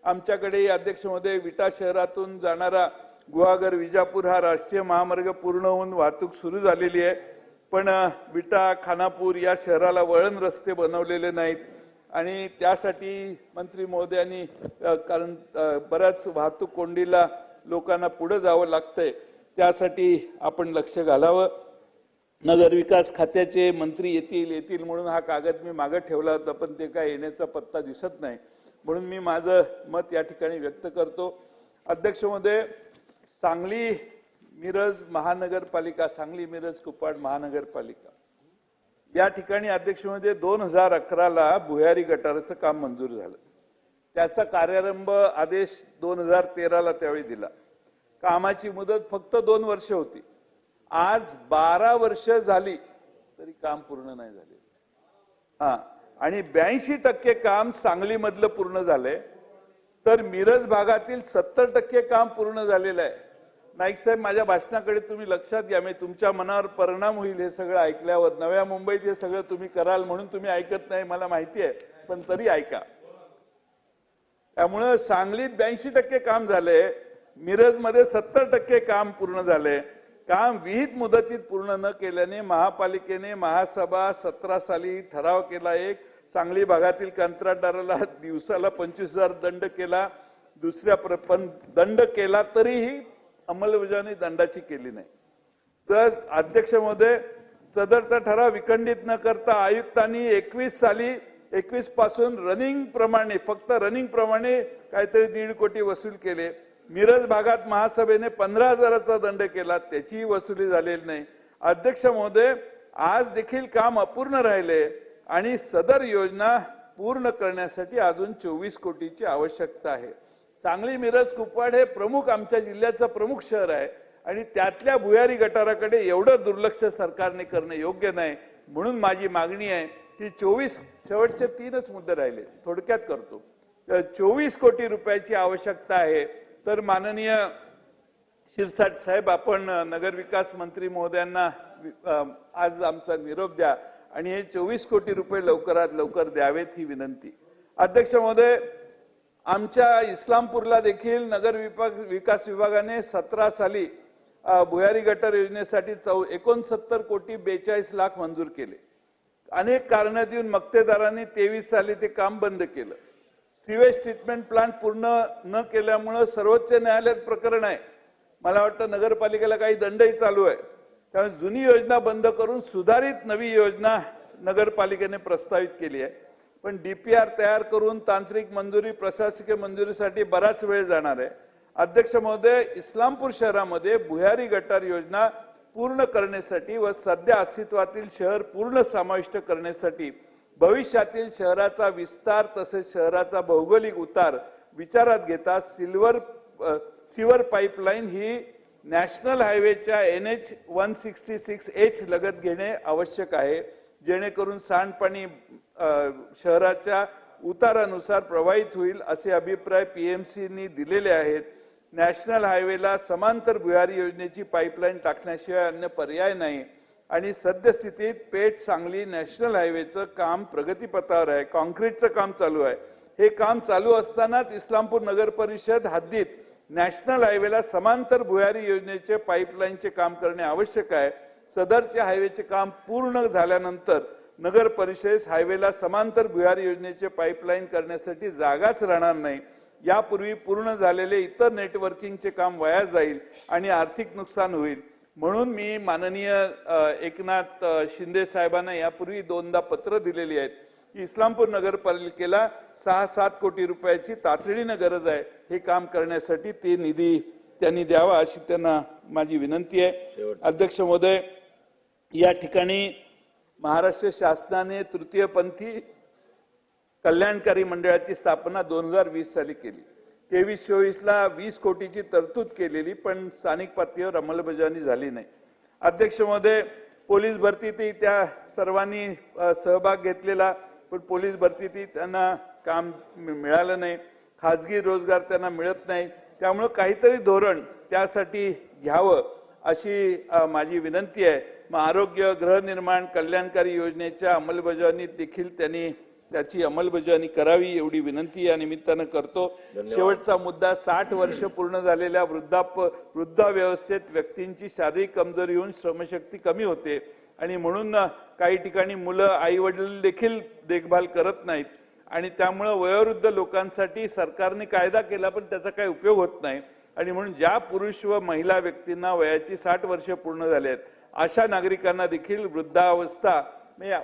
आमच्याकडे अध्यक्ष महोदय विटा शहरातून जाणारा गुहागर विजापूर हा राष्ट्रीय महामार्ग पूर्ण होऊन वाहतूक सुरू झालेली आहे, पण विटा खानापूर या शहराला वळण रस्ते बनवलेले नाहीत आणि त्यासाठी मंत्री महोदयांनी कारण बऱ्याच वाहतूक कोंडीला लोकांना पुढे जावं लागतंय, त्यासाठी आपण लक्ष घालावं। नगरविकास खात्याचे मंत्री येतील म्हणून हा कागद मी मागे ठेवला होता, पण ते काय येण्याचा पत्ता दिसत नाही, म्हणून मी माझं मत या ठिकाणी व्यक्त करतो। अध्यक्ष महोदय, सांगली मिरज महानगरपालिका, सांगली मिरज कुपवाड महानगरपालिका या ठिकाणी अध्यक्ष महोदय 2011ला भुयारी गटाराचं काम मंजूर झालं। त्याचा कार्यारंभ आदेश 2013ला त्यावेळी दिला। कामाची मुदत फक्त 2 वर्ष होती। आज 12 वर्ष झाली तरी काम पूर्ण नाही झाले। आणि 82% काम सांगलीमधलं पूर्ण झालंय, तर मिरज भागातील 70% काम पूर्ण झालेलं आहे। नाईक साहेब, माझ्या भाषणाकडे तुम्ही लक्षात घ्या, म्हणजे तुमच्या मनावर परिणाम होईल हे सगळं ऐकल्यावर। नव्या मुंबईत हे सगळं तुम्ही कराल म्हणून तुम्ही ऐकत नाही मला माहिती आहे, पण तरी ऐका। त्यामुळे सांगलीत 82% काम झाले, मिरजमध्ये 70% काम पूर्ण झाले। काम विहित मुदतीत पूर्ण न केल्याने महापालिकेने महासभा 17 साली ठराव केला। एक सांगली भागातील कंत्राटदाराला दिवसाला 25,000 दंड केला, दुसऱ्या पण दंड केला तरीही अंमलबजावणी दंडाची केली नाही। तर अध्यक्ष महोदय, सदरचा ठराव विखंडित न करता आयुक्तांनी 21 पासून रनिंग प्रमाणे, फक्त रनिंग प्रमाणे काहीतरी 1.5 कोटी वसूल केले। मिरज भागात महासभेने 15,000चा दंड केला, त्याचीही वसुली झालेली नाही। अध्यक्ष महोदय, आज देखील काम अपूर्ण राहिले आणि सदर योजना पूर्ण करण्यासाठी अजून 24 कोटीची आवश्यकता आहे। सांगली मिरज कुपवाड हे प्रमुख आमच्या जिल्ह्याचं प्रमुख शहर आहे आणि त्यातल्या भुयारी गटाराकडे एवढं दुर्लक्ष सरकारने करणं योग्य नाही, म्हणून माझी मागणी आहे की 24 शेवटचे 3च मुद्दे राहिले, थोडक्यात करतो। 24 कोटी रुपयाची आवश्यकता आहे। तर माननीय शिरसाट साहेब, आपण नगरविकास मंत्री महोदयांना आज आमचा निरोप द्या आणि हे 24 कोटी रुपये लवकरात लवकर द्यावेत ही विनंती। अध्यक्ष महोदय, आमच्या इस्लामपूरला देखील नगर विकास विभागाने 17 साली भुयारी गटार योजनेसाठी 69 कोटी 42 लाख मंजूर केले। अनेक कारण देऊन मक्तेदारांनी 23 साली ते काम बंद केलं। सीवेज ट्रीटमेंट प्लांट पूर्ण न केल्यामुळे सर्वोच्च न्यायालयात प्रकरण आहे। मला वाटतं नगरपालिकेला काही दंडही चालू आहे। त्यामुळे जुनी योजना बंद करून सुधारित नवी योजना नगरपालिकेने प्रस्तावित केली आहे, पण डीपीआर तयार करून तांत्रिक मंजुरी प्रशासकीय मंजुरीसाठी बराच वेळ जाणार आहे। अध्यक्ष महोदय, इस्लामपूर शहरामध्ये भुयारी गटार योजना पूर्ण करण्यासाठी व सध्या अस्तित्वातील शहर पूर्ण समाविष्ट करण्यासाठी भविष्यातील शहराचा विस्तार तसेच शहराचा भौगोलिक उतार विचारात घेता सिवर पाईपलाईन ही नॅशनल हायवेच्या NH 166H लगत घेणे आवश्यक आहे, जेणेकरून सांडपाणी शहराच्या उतारानुसार प्रवाहित होईल असे अभिप्राय PMCनी दिलेले आहेत। नॅशनल हायवेला समांतर भुयारी योजनेची पाईपलाईन टाकण्याशिवाय अन्य पर्याय नाही आणि सद्यस्थितीत पेठ सांगली नॅशनल हायवेचं काम प्रगतीपथावर आहे, कॉन्क्रीटचं काम चालू आहे। हे काम चालू असतानाच इस्लामपूर नगर परिषद हद्दीत नॅशनल हायवेला समांतर भुयारी योजनेचे पाईपलाईनचे काम करणे आवश्यक आहे। सदरच्या हायवेचे काम पूर्ण झाल्यानंतर नगर परिषदेस हायवेला समांतर भुयारी योजनेचे पाईपलाईन करण्यासाठी जागाच राहणार नाही। यापूर्वी पूर्ण झालेले इतर नेटवर्किंगचे काम वाया जाईल आणि आर्थिक नुकसान होईल, म्हणून मी माननीय एकनाथ शिंदे साहेबांना यापूर्वी 2दा पत्र दिलेली आहेत की इस्लामपूर नगरपालिकेला 6-7 कोटी रुपयाची तातडीने गरज आहे। हे काम करण्यासाठी ते निधी त्यांनी द्यावा अशी त्यांना माझी विनंती आहे। अध्यक्ष महोदय, या ठिकाणी महाराष्ट्र शासनाने तृतीयपंथी कल्याणकारी मंडळाची स्थापना 2020 साली केली। 23-24ला 20 कोटीची तरतूद केलेली, पण स्थानिक पातळीवर अंमलबजावणी झाली नाही। अध्यक्ष महोदय, पोलीस भरतीतही त्या सर्वांनी सहभाग घेतलेला, पण पोलीस भरतीतही त्यांना काम मिळालं नाही, खाजगी रोजगार त्यांना मिळत नाही। त्यामुळे काहीतरी धोरण त्यासाठी घ्यावं अशी माझी विनंती आहे। मग आरोग्य, गृहनिर्माण, कल्याणकारी योजनेच्या अंमलबजावणीत देखील त्यांनी त्याची अंमलबजावणी करावी एवढी विनंती या निमित्तानं करतो। शेवटचा मुद्दा 60 वर्ष पूर्ण झालेल्या वृद्धावस्थेत व्यक्तींची शारीरिक कमजोरी होऊन श्रमशक्ती कमी होते आणि म्हणून काही ठिकाणी मुलं आई वडील देखील देखभाल करत नाहीत आणि त्यामुळे वयोवृद्ध लोकांसाठी सरकारने कायदा केला पण त्याचा काही उपयोग होत नाही आणि म्हणून ज्या पुरुष व महिला व्यक्तींना वयाची 60 वर्ष पूर्ण झाली आहेत अशा नागरिकांना देखील वृद्धावस्था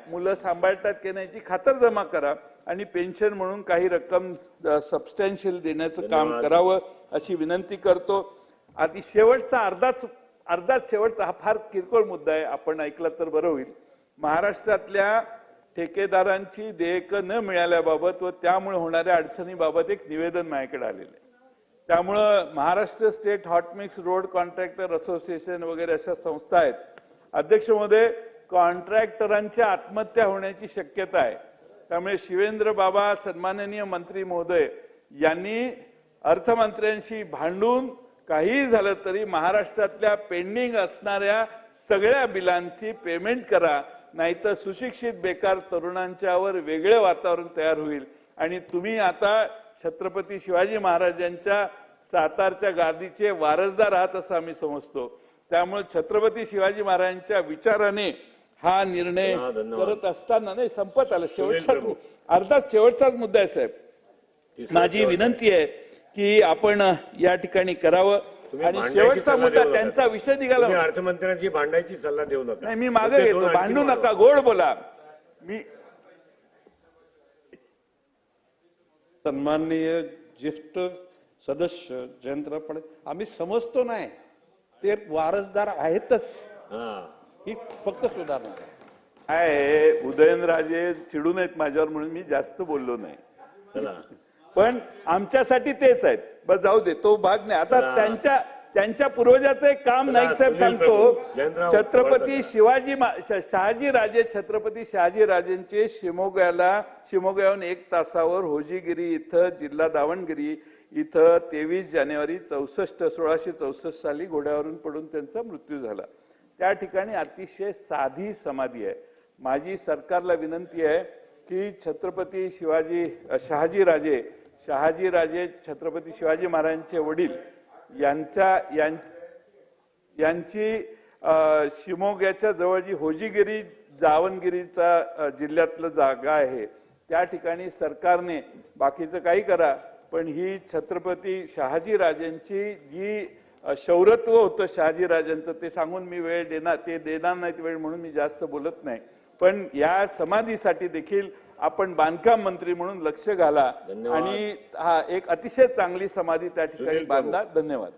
मुलं सांभाळतात की नाही याची खातरजमा करा आणि पेन्शन म्हणून काही रक्कम सबस्टॅन्शियल देण्याचं काम करावं अशी विनंती करतो। आधी शेवटचा शेवटचा हा फार किरकोळ मुद्दा आहे, आपण ऐकला तर बरं होईल। महाराष्ट्रातल्या ठेकेदारांची देयकं न मिळाल्याबाबत व त्यामुळे होणाऱ्या अडचणीबाबत एक निवेदन माझ्याकडे आलेलं आहे। त्यामुळं Maharashtra state hot mix road contractor association वगैरे अशा संस्था आहेत। अध्यक्ष महोदय, कॉन्ट्रॅक्टरांच्या आत्महत्या होण्याची शक्यता आहे, त्यामुळे शिवेंद्र बाबा सन्माननीय मंत्री महोदय यांनी अर्थमंत्र्यांशी भांडून काही झालं तरी महाराष्ट्रातल्या पेंडिंग असणाऱ्या सगळ्या बिलांची पेमेंट करा, नाहीतर सुशिक्षित बेकार तरुणांच्यावर वेगळे वातावरण तयार होईल आणि तुम्ही आता छत्रपती शिवाजी महाराजांच्या सातारच्या गादीचे वारसदार आहात असं आम्ही समजतो। त्यामुळे छत्रपती शिवाजी महाराजांच्या विचाराने हा निर्णय करत असताना नाही संपत आला, शेवटचाच मुद्दा आहे साहेब। माझी विनंती आहे की आपण या ठिकाणी करावं आणि शेवटचा मुद्दा त्यांचा विषय निघाला। अर्थमंत्र्यांची भांडायची सल्ला देऊ नका। नाही, मी मागे घेतो, भांडू नका, गोड बोला। मी सन्माननीय ज्येष्ठ सदस्य जयंतराव पाटील, आम्ही समजतो नाही ते वारसदार आहेतच, ही फक्त सुधारणा आहे। उदयनराजे चिडू नयेत माझ्यावर म्हणून मी जास्त बोललो नाही, पण आमच्यासाठी तेच आहेत। बस जाऊ दे, तो भाग नाही। आता त्यांच्या पूर्वजाचं एक काम नाईक साहेब सांगतो, छत्रपती छत्रपती शहाजी राजेंचे शिमोग्याहून 1 तासावर होजीगिरी इथं जिल्हा दावणगिरी इथं 23 जानेवारी 1664 साली घोड्यावरून पडून त्यांचा मृत्यू झाला। त्या ठिकाणी अतिशय साधी समाधी आहे। माझी सरकारला विनंती आहे की छत्रपती शहाजी राजे छत्रपती शिवाजी महाराजांचे वडील यांची शिमोग्याच्या जवळ जी होजीगिरी दावणगिरीचा जिल्ह्यातलं जागा आहे त्या ठिकाणी सरकारने बाकीचं काही करा, पण ही छत्रपती शहाजी राजांची जी शौर्यत्व होतं शहाजी राजांचं ते सांगून मी वेळ देणार नाहीत वेळ म्हणून मी जास्त बोलत नाही, पण या समाधीसाठी देखील आपण बांधकाम मंत्री म्हणून लक्ष घाला आणि हा एक अतिशय चांगली समाधी त्या ठिकाणी बांधा। धन्यवाद।